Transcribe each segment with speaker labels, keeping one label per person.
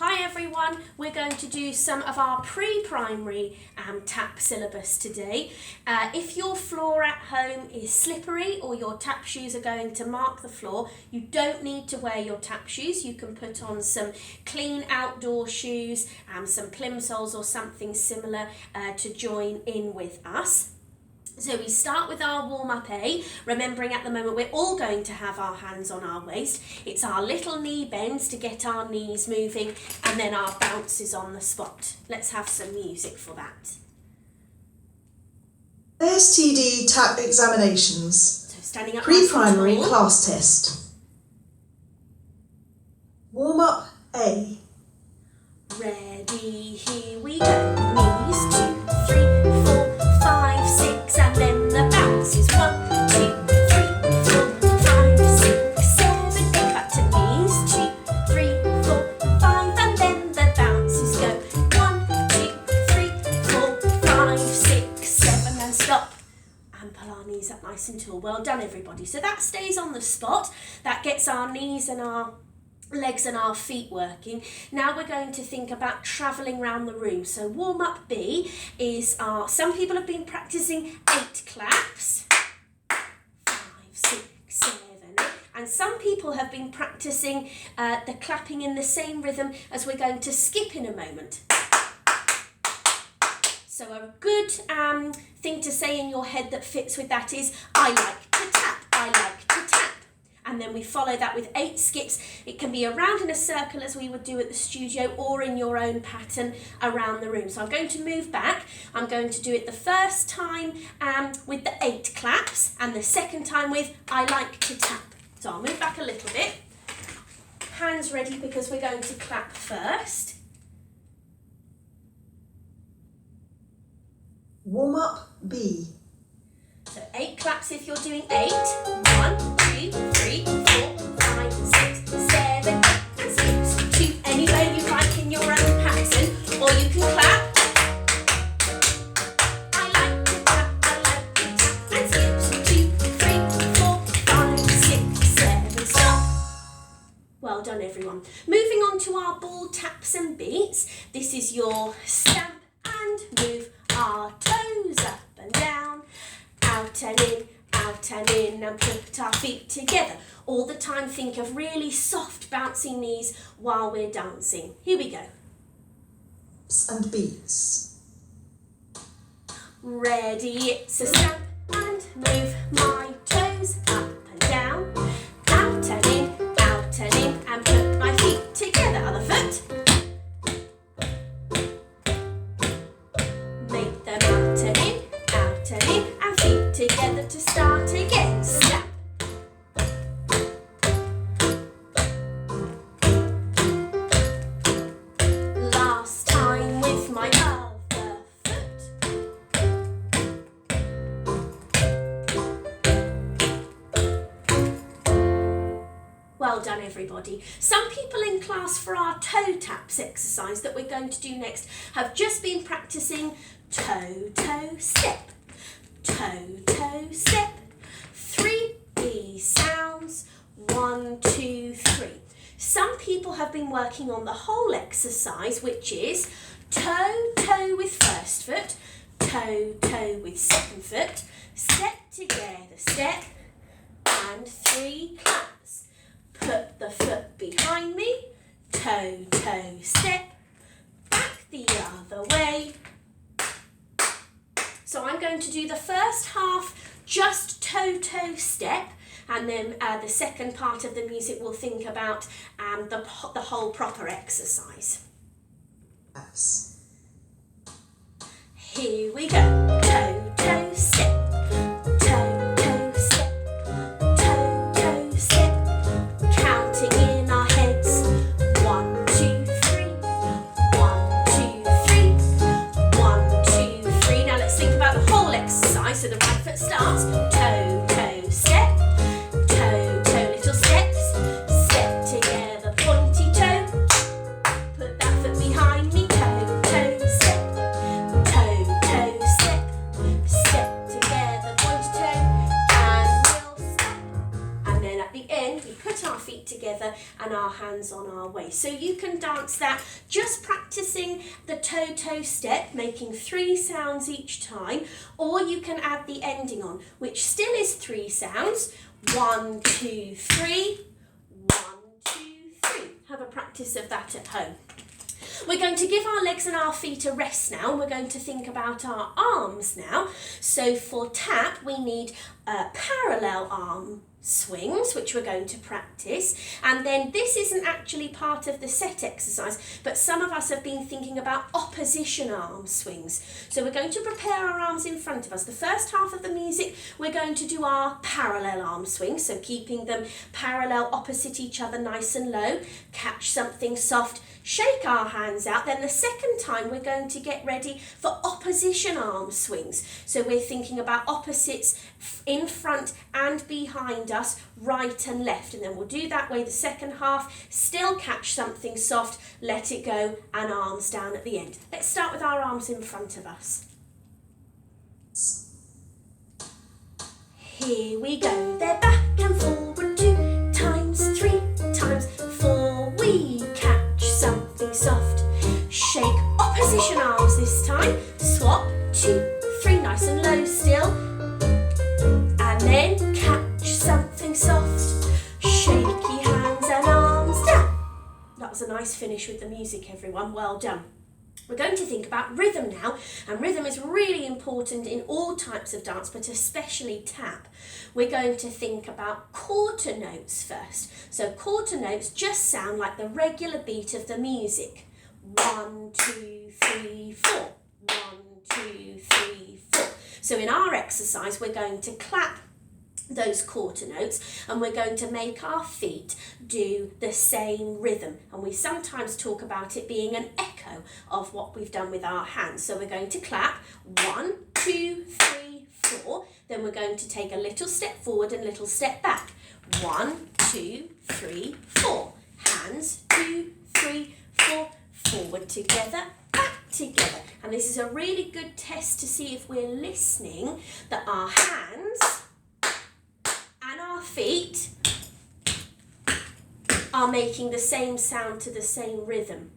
Speaker 1: Hi everyone, we're going to do some of our pre-primary tap syllabus today. If your floor at home is slippery or your tap shoes are going to mark the floor, you don't need to wear your tap shoes. You can put on some clean outdoor shoes, some plimsolls or something similar to join in with us. So we start with our warm-up A, remembering at the moment we're all going to have our hands on our waist. It's our little knee bends to get our knees moving, and then our bounces on the spot. Let's have some music for that.
Speaker 2: ASTD tap examinations.
Speaker 1: So standing up
Speaker 2: Pre-primary
Speaker 1: nice and tall.
Speaker 2: class test. Warm-up A.
Speaker 1: Ready, here we go. Knees, 2, 3, 4, 5, 6, and then the bounces. 1, 2, 3, 4, 5, 6, 7, 8. Back to knees, 2, 3, 4, 5, and then the bounces go. 1, 2, 3, 4, 5, 6, 7, and stop. And pull our knees up nice and tall. Well done, everybody. So that stays on the spot. That gets our knees and our legs and our feet working. Now we're going to think about travelling around the room. So warm up B is some people have been practicing 8 claps, 5, 6, 7, 8, and some people have been practicing the clapping in the same rhythm as we're going to skip in a moment. So a good thing to say in your head that fits with that is, I like to tap, I like to tap. And then we follow that with 8 skips. It can be around in a circle as we would do at the studio, or in your own pattern around the room. So I'm going to move back. I'm going to do it the first time with the 8 claps, and the second time with I like to tap. So I'll move back a little bit. Hands ready because we're going to clap first.
Speaker 2: Warm-up B.
Speaker 1: So 8 claps if you're doing 8. 1, 2, 3, 4, 5, 6, 7, 8, and skips. 2 anywhere you like in your own pattern, or you can clap. I like to tap, and skips. 2, 3, 4, 5, 6, 7, stop. Well done, everyone. Moving on to our ball taps and beats. This is your stamp and move our toes up and down. Out and in, and put our feet together. All the time think of really soft bouncy knees while we're dancing. Here we go.
Speaker 2: And beats.
Speaker 1: Ready, it's a stamp and move my toes up and down. Out and in, and put my feet together. Other foot. Make them out and in, and feet together to start again. Snap. Last time with my other foot. Well done, everybody. Some people in class for our toe taps exercise that we're going to do next have just been practicing toe, toe, step. Toe, toe, step. 3 E sounds. 1, 2, 3. Some people have been working on the whole exercise, which is toe, toe with first foot, toe, toe with second foot, step together, step, and 3 claps. Put the foot behind me, toe, toe, step, back the other way. So I'm going to do the first half just toe, toe, step, and then the second part of the music we'll think about the whole proper exercise.
Speaker 2: Yes.
Speaker 1: Here we go. Toe, toe, step. Toe, toe, step. Toe, toe, step. Counting in our heads. 1, 2, 3. 1, 2, 3. 1, 2, 3. Now let's think about the whole exercise. So the right foot starts. Toe, toe, step. Toe, toe, little steps. Step together, pointy toe. Put that foot behind me. Toe, toe, step. Toe, toe, step. our way. So you can dance that just practicing the toe-toe step, making 3 sounds each time, or you can add the ending on, which still is 3 sounds. 1, 2, 3, 1, 2, 3. Have a practice of that at home. We're going to give our legs and our feet a rest now, and we're going to think about our arms now. So for tap, we need parallel arm swings, which we're going to practice. And then this isn't actually part of the set exercise, but some of us have been thinking about opposition arm swings. So we're going to prepare our arms in front of us. The first half of the music, we're going to do our parallel arm swings, so keeping them parallel opposite each other, nice and low. Catch something soft, shake our hands out. Then the second time we're going to get ready for opposition arm swings. So we're thinking about opposites in front and behind us, right and left. And then we'll do that way the second half. Still catch something soft, let it go, and arms down at the end. Let's start with our arms in front of us. Here we go. They're back and forward 2 times, 3 times, 4. We catch something soft. Shake opposition arms this time. Swap 2, 3, nice and low still. And then catch something soft. Shaky hands and arms down. That was a nice finish with the music, everyone. Well done. We're going to think about rhythm now, and rhythm is really important in all types of dance, but especially tap. We're going to think about quarter notes first. So quarter notes just sound like the regular beat of the music. 1, 2, 3, 4. 1, 2, 3, 4. So in our exercise, we're going to clap those quarter notes, and we're going to make our feet do the same rhythm, and we sometimes talk about it being an echo of what we've done with our hands. So we're going to clap 1, 2, 3, 4, then we're going to take a little step forward and a little step back. 1, 2, 3, 4. Hands 2, 3, 4, forward together, back together. And this is a really good test to see if we're listening, that our hands and our feet are making the same sound to the same rhythm.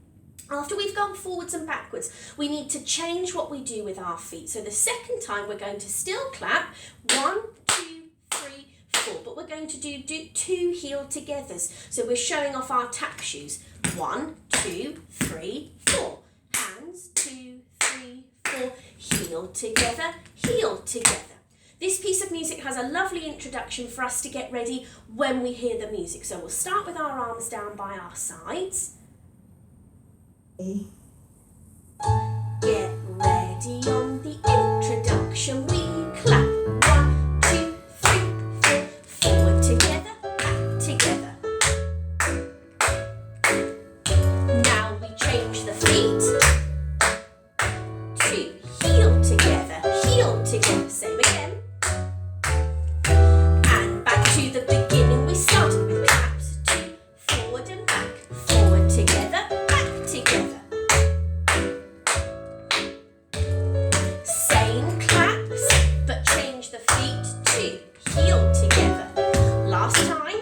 Speaker 1: After we've gone forwards and backwards, we need to change what we do with our feet. So the second time we're going to still clap 1, 2, 3, 4, but we're going to do 2 heel togethers. So we're showing off our tap shoes. 1, 2, 3, 4. Hands 2, 3, 4. Heel together, heel together. This piece of music has a lovely introduction for us to get ready when we hear the music. So we'll start with our arms down by our sides. Get ready on the introduction. We clap 1, 2, 3, 4. Forward together, back together. Now we change the feet to heel together, heel together. Same again. And back to the beginning. We started with claps 2, forward and back, forward together, back together. Same claps, but change the feet to heel together. Last time.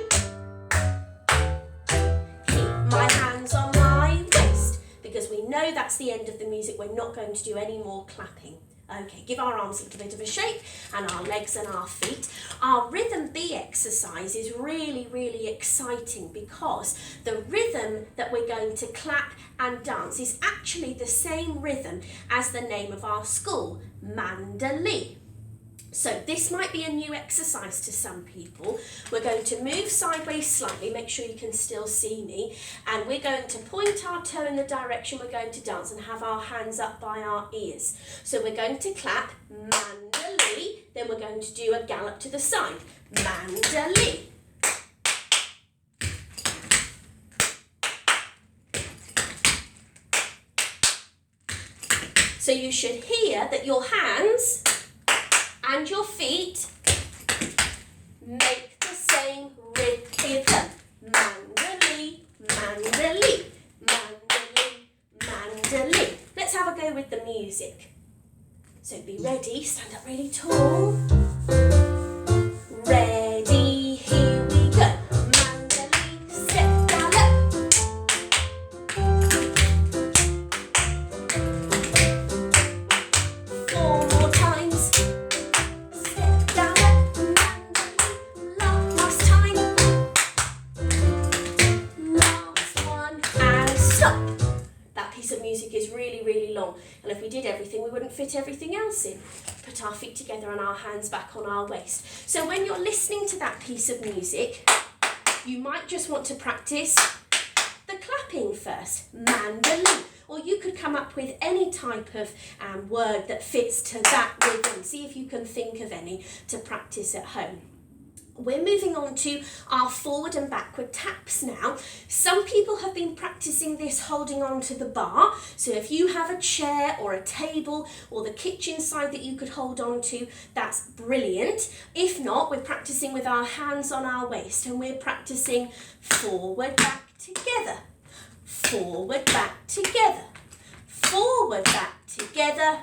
Speaker 1: Keep my hands on my waist, because we know that's the end of the music. We're not going to do any more clapping. Okay, give our arms a little bit of a shake, and our legs and our feet. Our rhythm B exercise is really, really exciting, because the rhythm that we're going to clap and dance is actually the same rhythm as the name of our school, Mandaleigh. So this might be a new exercise to some people. We're going to move sideways slightly, make sure you can still see me, and we're going to point our toe in the direction we're going to dance and have our hands up by our ears. So we're going to clap Mandaleigh, then we're going to do a gallop to the side. Mandaleigh. So you should hear that your hands and your feet make the same rhythm. Mandaleigh, Mandaleigh, Mandaleigh, Mandaleigh. Let's have a go with the music. So be ready, stand up really tall. Ready, here we go. Mandaleigh, step, gallop. music is really, really long, and if we did everything, we wouldn't fit everything else in. Put our feet together and our hands back on our waist. So when you're listening to that piece of music, you might just want to practice the clapping first, Mandaleigh. Or you could come up with any type of word that fits to that rhythm. See if you can think of any to practice at home. We're moving on to our forward and backward taps now. Some people have been practicing this holding on to the bar. So if you have a chair or a table or the kitchen side that you could hold on to, that's brilliant. If not, we're practicing with our hands on our waist, and we're practicing forward, back, together. Forward, back, together. Forward, back, together.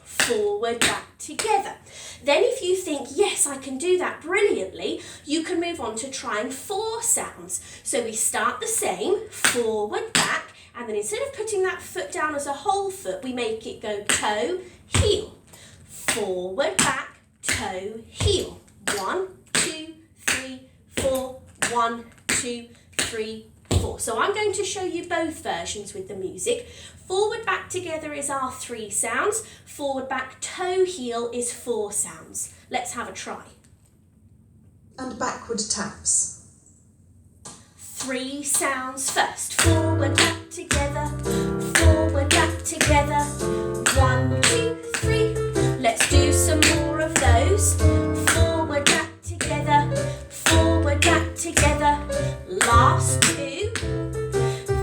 Speaker 1: Forward, back, together. Then if you think, yes, I can do that brilliantly, you can move on to trying 4 sounds. So we start the same, forward, back, and then instead of putting that foot down as a whole foot, we make it go toe, heel. Forward, back, toe, heel. 1, 2, 3, 4. 1, 2, 3, 4. So I'm going to show you both versions with the music. Forward, back, together is our 3 sounds. Forward, back, toe, heel is 4 sounds. Let's have a try.
Speaker 2: And backward taps.
Speaker 1: 3 sounds first. Forward, back, together. Forward, back, together. 1, 2, 3. Let's do some more of those. Forward, back, together. Forward, back, together. Last 2.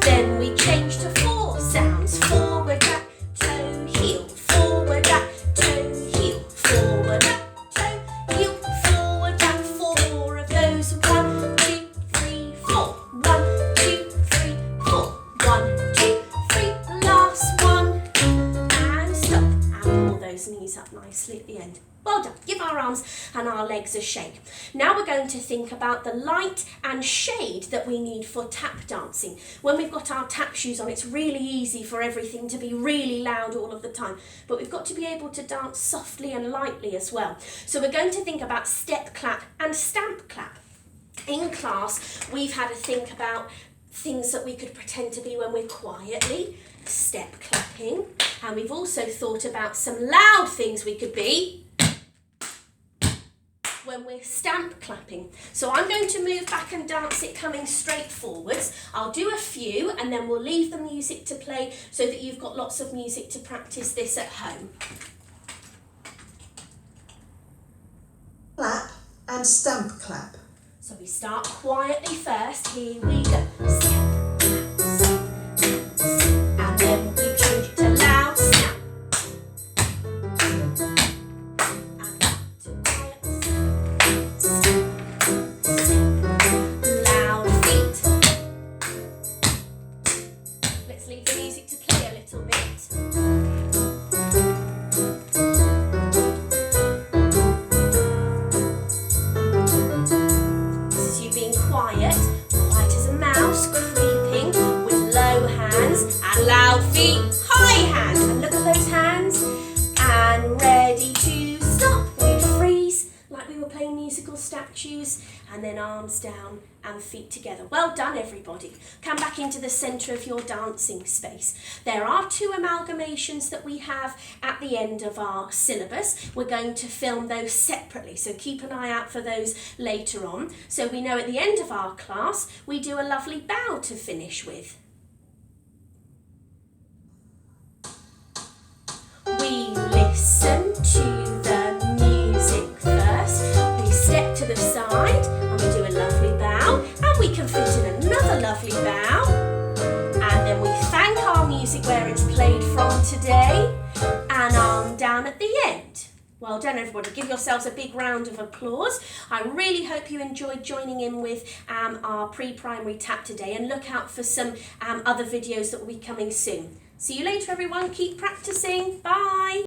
Speaker 1: Then we change to 4 sounds. Forward, back, toe, heel. Forward, back, toe, heel. Forward, back, toe, heel. Forward, back, 4 of those. 1, 2, 3, 4. 1, 2, 3, 4. 1, 2, 3. Last 1. And stop. And pull those knees up nicely at the end. Well done. Give our arms and our legs a shake. Now we're going to think about the light and shade that we need for tap dancing. When we've got our tap shoes on, it's really easy for everything to be really loud all of the time, but we've got to be able to dance softly and lightly as well. So we're going to think about step clap and stamp clap. In class, we've had to think about things that we could pretend to be when we're quietly, step clapping, and we've also thought about some loud things we could be when we're stamp clapping. So I'm going to move back and dance it coming straight forwards. I'll do a few and then we'll leave the music to play so that you've got lots of music to practice this at home.
Speaker 2: Clap and stamp clap.
Speaker 1: So we start quietly first. Here we go. Step, step, step. And then we change it to loud stamp. Leave the music to play a little bit. This is you being quiet as a mouse, creeping with low hands and loud feet, high hands. And look at those hands. And ready to stop. We'd freeze like we were playing musical statues, and then arms down and feet together. Well done, everybody. Come back into the centre of your dancing space. There are 2 amalgamations that we have at the end of our syllabus. We're going to film those separately, so keep an eye out for those later on. So we know at the end of our class, we do a lovely bow to finish with. We listen to the music first. We step to the side and we do a lovely bow, and we can fit in another lovely bow, and then we thank our music where it's played from today, and arm down at the end. Well done, everybody. Give yourselves a big round of applause. I really hope you enjoyed joining in with our pre-primary tap today, and look out for some other videos that will be coming soon. See you later, everyone. Keep practicing. Bye.